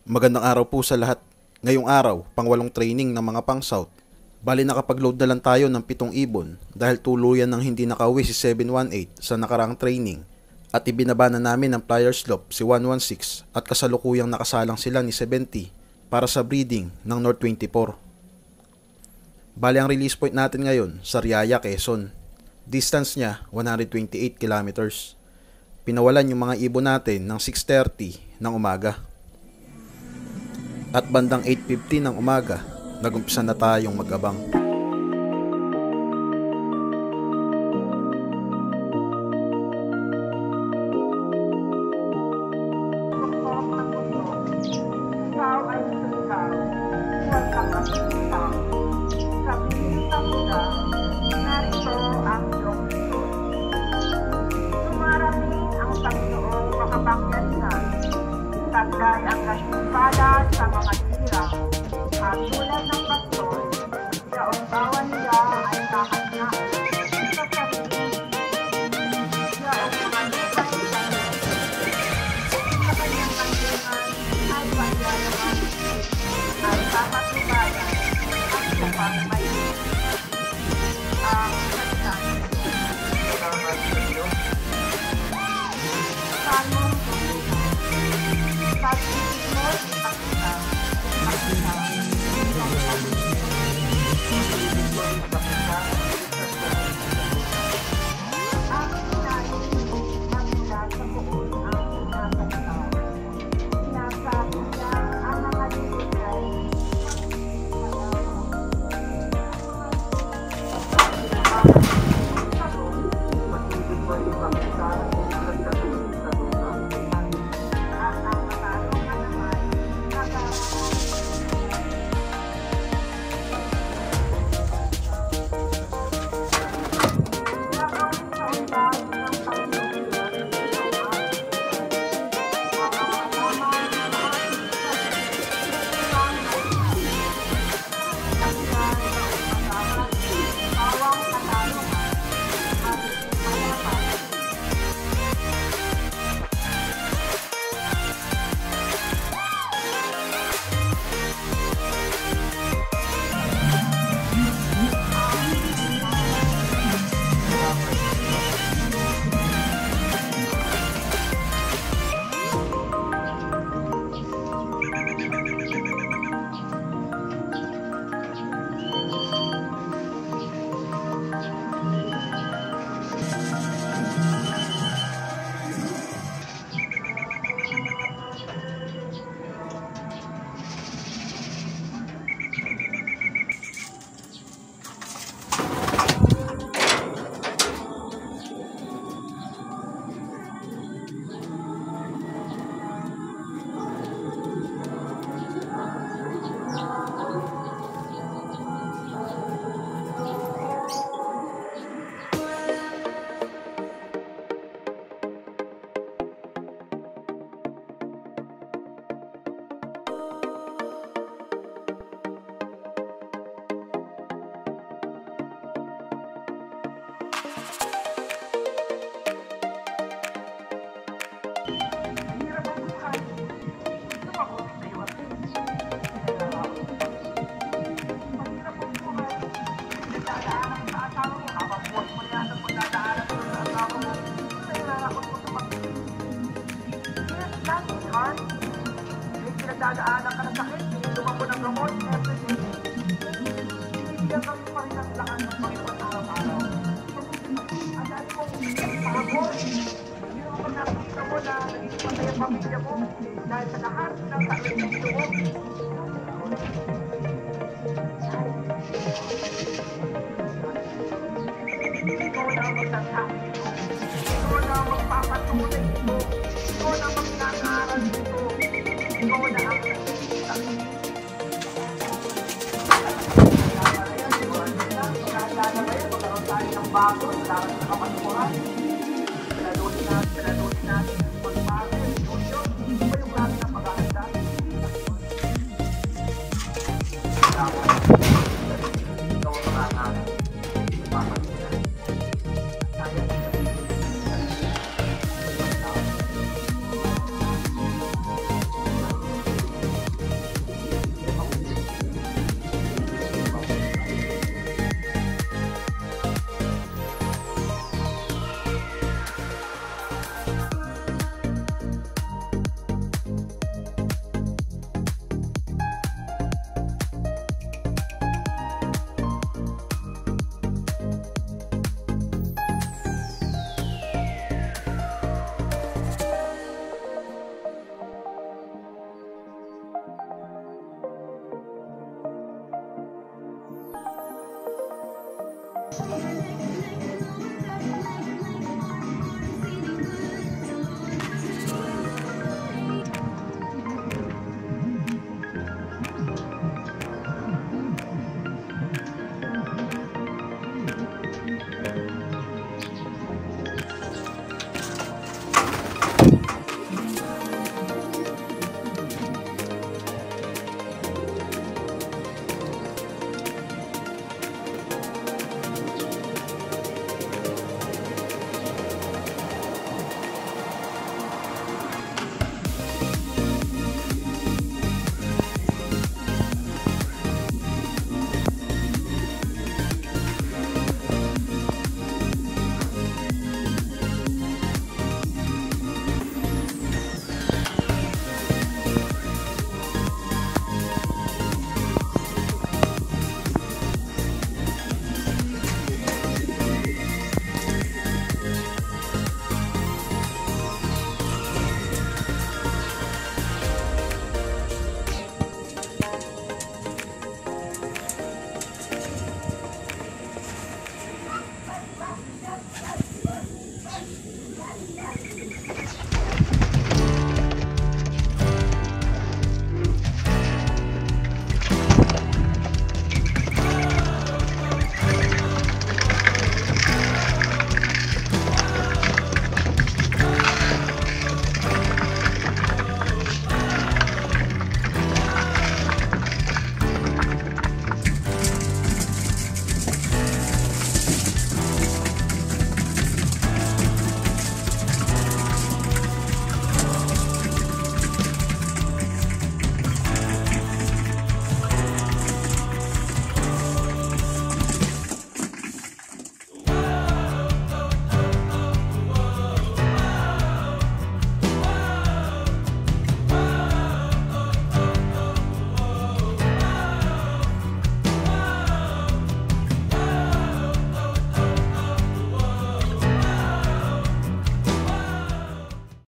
Magandang araw po sa lahat. Ngayong araw, pang-8 training ng mga pang-South. Bali nakapag-load na lang tayo ng 7 ibon dahil tuluyan ng hindi nakauwi si 718 sa nakaraang training. At ibinaba na namin ng flyer slope si 116 at kasalukuyang nakasalang sila ni 70 para sa breeding ng North 24. Bali ang release point natin ngayon sa Riaya, Quezon. Distance niya 128 kilometers. Pinawalan yung mga ibon natin ng 6:30 ng umaga. At bandang 8:50 ng umaga, nagumpisa na tayong mag-abang. Taglay ang kasimpala sa mga tira at tulad ng pastor, yaong bawa nila ay nakakanya sa sarili. Yaong mga lupay sa sa kanyang kandihan ay pagyayaman at kapatubayan at sa pagmayin. Ang kanilang Salmong dadaanan ka ng sakit, lumabo ng gamot, everything. Bibigyan kami pa rin ang lakas ng Panginoon araw-araw. Ang dati mong pagod, hindi mo pa nakikita mo na naging patay ang pamilya mo dahil sa lahat ng sakit ng loob. Ikaw na ang magtatang ito. Ikaw na ang magpapatunay ito. Ikaw na ang magnangaral ito. Ikaw na ang nakikita. Magkakala ba yan? Magkaroon tayo ng bago. Kailangan sa kapatuhan.